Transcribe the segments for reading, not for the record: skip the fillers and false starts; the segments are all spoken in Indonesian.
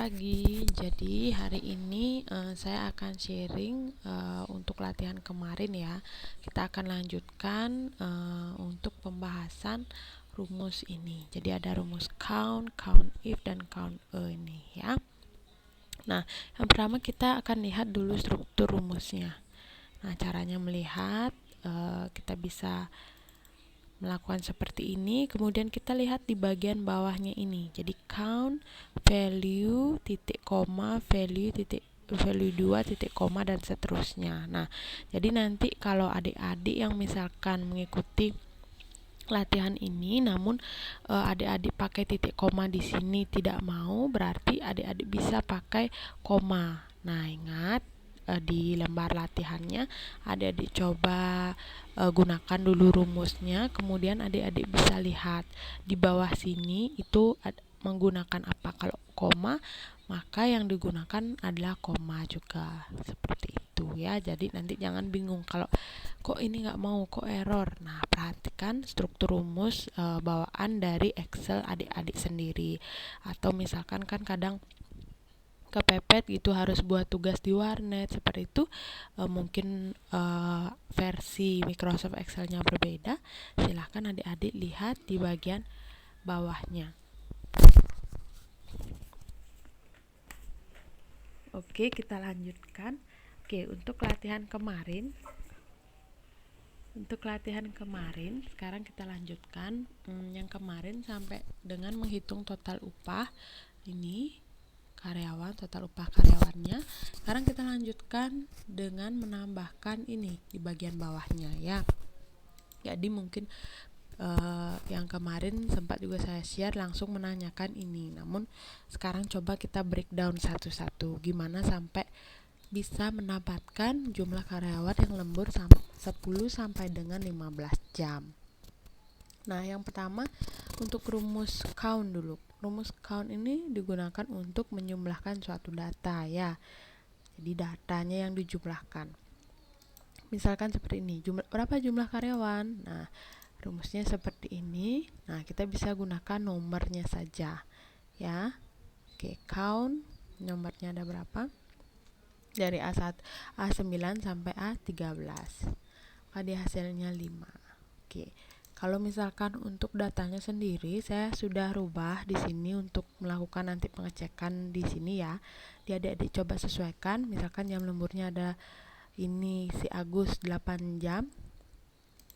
pagi. Jadi hari ini saya akan sharing untuk latihan kemarin ya. Kita akan lanjutkan untuk pembahasan rumus ini. Jadi ada rumus count, count if, dan count ini ya. Nah, yang pertama kita akan lihat dulu struktur rumusnya. Nah, caranya melihat kita bisa melakukan seperti ini, kemudian kita lihat di bagian bawahnya ini. Jadi count, value, titik koma, value, titik value 2, titik koma, dan seterusnya. Nah, jadi nanti kalau adik-adik yang misalkan mengikuti latihan ini namun adik-adik pakai titik koma di sini tidak mau, berarti adik-adik bisa pakai koma. Nah, ingat di lembar latihannya adik-adik coba gunakan dulu rumusnya, kemudian adik-adik bisa lihat di bawah sini itu menggunakan apa. Kalau koma, maka yang digunakan adalah koma juga, seperti itu ya. Jadi nanti jangan bingung kalau kok ini nggak mau, kok error. Nah, perhatikan struktur rumus bawaan dari Excel adik-adik sendiri. Atau misalkan kan kadang kepepet gitu harus buat tugas di warnet seperti itu, mungkin versi Microsoft Excel-nya berbeda, silahkan adik-adik lihat di bagian bawahnya. Oke, kita lanjutkan. Oke, untuk latihan kemarin sekarang kita lanjutkan yang kemarin sampai dengan menghitung total upah ini karyawan, total upah karyawannya. Sekarang kita lanjutkan dengan menambahkan ini di bagian bawahnya ya. Jadi mungkin yang kemarin sempat juga saya share langsung menanyakan ini, namun sekarang coba kita breakdown satu-satu gimana sampai bisa mendapatkan jumlah karyawan yang lembur 10 sampai dengan 15 jam. Nah, yang pertama untuk rumus count dulu. Rumus count ini digunakan untuk menjumlahkan suatu data ya. Jadi datanya yang dijumlahkan. Misalkan seperti ini, berapa jumlah karyawan? Nah, rumusnya seperti ini. Nah, kita bisa gunakan nomornya saja ya. Oke, count nomornya ada berapa? Dari A9 sampai A13. Maka hasilnya 5. Oke. Kalau misalkan untuk datanya sendiri saya sudah rubah di sini untuk melakukan nanti pengecekan di sini ya. Jadi adik-adik coba sesuaikan, misalkan jam lemburnya ada ini si Agus 8 jam.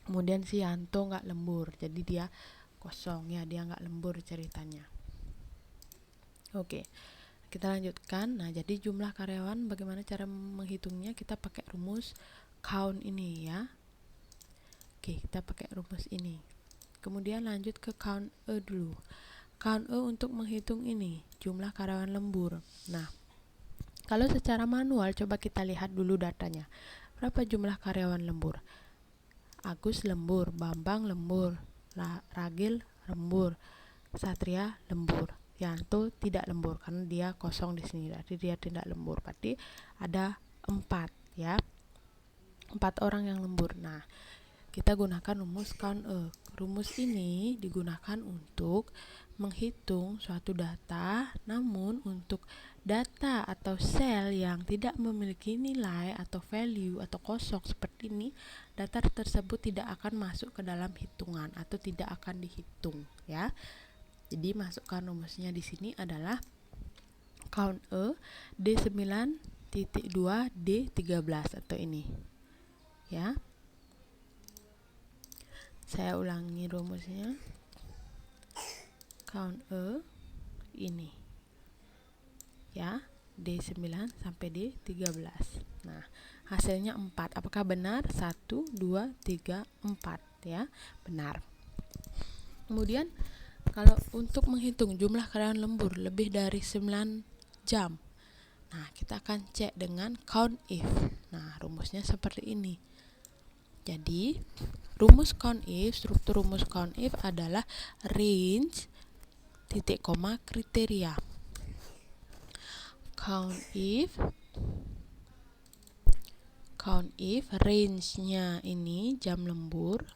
Kemudian si Yanto nggak lembur, jadi dia kosong ya, dia nggak lembur ceritanya. Oke, kita lanjutkan. Nah, jadi jumlah karyawan bagaimana cara menghitungnya? Kita pakai rumus count ini ya. Oke, kita pakai rumus ini. Kemudian lanjut ke count E dulu. Count E untuk menghitung ini jumlah karyawan lembur. Nah, kalau secara manual coba kita lihat dulu datanya. Berapa jumlah karyawan lembur? Agus lembur, Bambang lembur, Ragil lembur, Satria lembur, Yanto tidak lembur karena dia kosong di sini, berarti dia tidak lembur. Berarti ada 4 ya, 4 orang yang lembur. Nah, kita gunakan rumus count E. Rumus ini digunakan untuk menghitung suatu data, namun untuk data atau sel yang tidak memiliki nilai atau value atau kosong seperti ini, data tersebut tidak akan masuk ke dalam hitungan atau tidak akan dihitung ya. Jadi masukkan rumusnya di sini adalah count E D9.2 D13 atau ini ya. Saya ulangi rumusnya. Count E ini ya, D9 sampai D13. Nah, hasilnya 4. Apakah benar? 1, 2, 3, 4 ya, benar. Kemudian kalau untuk menghitung jumlah karyawan lembur lebih dari 9 jam, nah kita akan cek dengan count if. Nah, rumusnya seperti ini. Jadi rumus count if, struktur rumus count if adalah range titik koma kriteria. Count if range-nya ini jam lembur,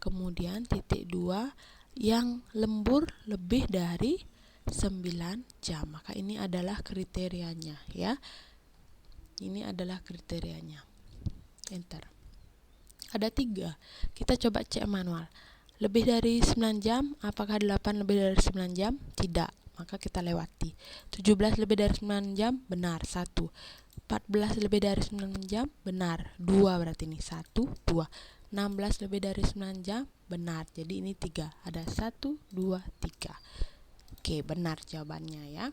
kemudian titik 2 yang lembur lebih dari 9 jam. Maka ini adalah kriterianya ya. Ini adalah kriterianya. Enter. Ada 3. Kita coba cek manual. Lebih dari 9 jam, apakah 8 lebih dari 9 jam? Tidak. Maka kita lewati. 17 lebih dari 9 jam, benar, 1. 14 lebih dari 9 jam, benar, 2 berarti ini, 1, 2. 16 lebih dari 9 jam, benar, jadi ini 3. Ada 1, 2, 3. Oke, benar jawabannya ya.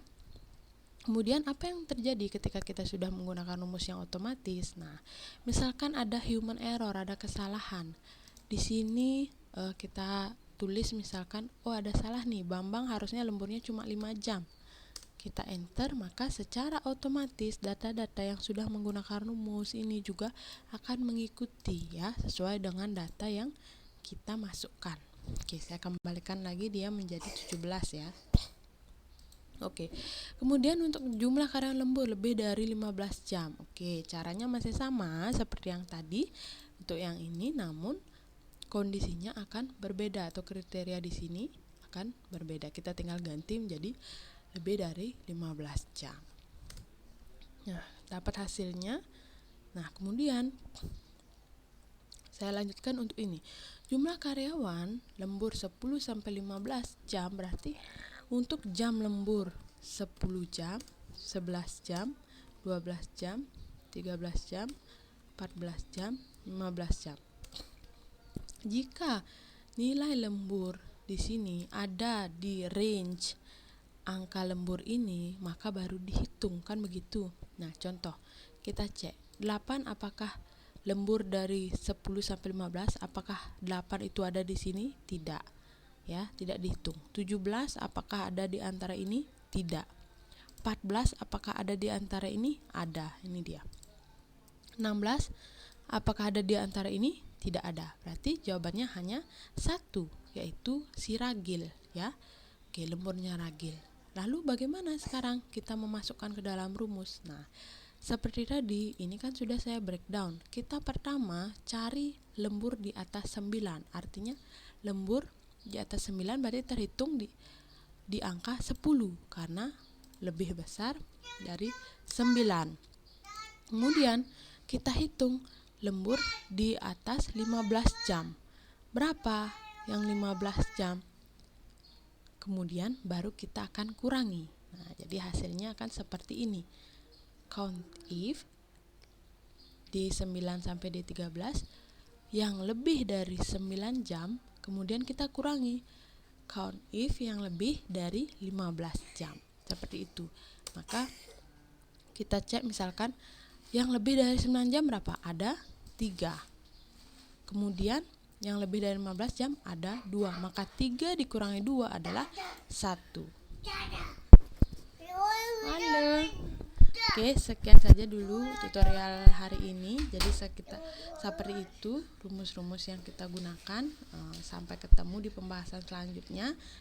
Kemudian apa yang terjadi ketika kita sudah menggunakan rumus yang otomatis? Nah, misalkan ada human error, ada kesalahan. Di sini kita tulis misalkan, oh ada salah nih, Bambang harusnya lemburnya cuma 5 jam. Kita enter, maka secara otomatis data-data yang sudah menggunakan rumus ini juga akan mengikuti ya, sesuai dengan data yang kita masukkan. Oke, saya kembalikan lagi dia menjadi 17 ya. Oke, kemudian untuk jumlah karyawan lembur lebih dari 15 jam. Oke, caranya masih sama seperti yang tadi untuk yang ini, namun kondisinya akan berbeda atau kriteria di sini akan berbeda. Kita tinggal ganti menjadi lebih dari 15 jam. Nah, dapat hasilnya. Nah, kemudian saya lanjutkan untuk ini. Jumlah karyawan lembur 10 sampai 15 jam, berarti untuk jam lembur 10 jam, 11 jam, 12 jam, 13 jam, 14 jam, 15 jam. Jika nilai lembur di sini ada di range angka lembur ini, maka baru dihitung, kan begitu. Nah, contoh, kita cek 8 apakah lembur dari 10 sampai 15, apakah 8 itu ada di sini? Tidak. Ya, tidak dihitung. 17 apakah ada di antara ini? Tidak. 14 apakah ada di antara ini? Ada. Ini dia. 16 apakah ada di antara ini? Tidak ada. Berarti jawabannya hanya 1, yaitu si ragil ya. Oke, lemburnya ragil. Lalu bagaimana sekarang kita memasukkan ke dalam rumus? Nah, seperti tadi, ini kan sudah saya breakdown. Kita pertama cari lembur di atas 9. Artinya lembur di atas 9 berarti terhitung di angka 10 karena lebih besar dari 9. Kemudian kita hitung lembur di atas 15 jam. Berapa yang 15 jam? Kemudian baru kita akan kurangi. Nah, jadi hasilnya akan seperti ini. Count if di 9 sampai di 13 yang lebih dari 9 jam, kemudian kita kurangi. Count if yang lebih dari 15 jam. Seperti itu. Maka kita cek misalkan yang lebih dari 9 jam berapa? Ada 3. Kemudian yang lebih dari 15 jam ada 2. Maka 3 dikurangi 2 adalah 1. Halo. Oke, sekian saja dulu tutorial hari ini. Jadi seperti itu rumus-rumus yang kita gunakan. Sampai ketemu di pembahasan selanjutnya.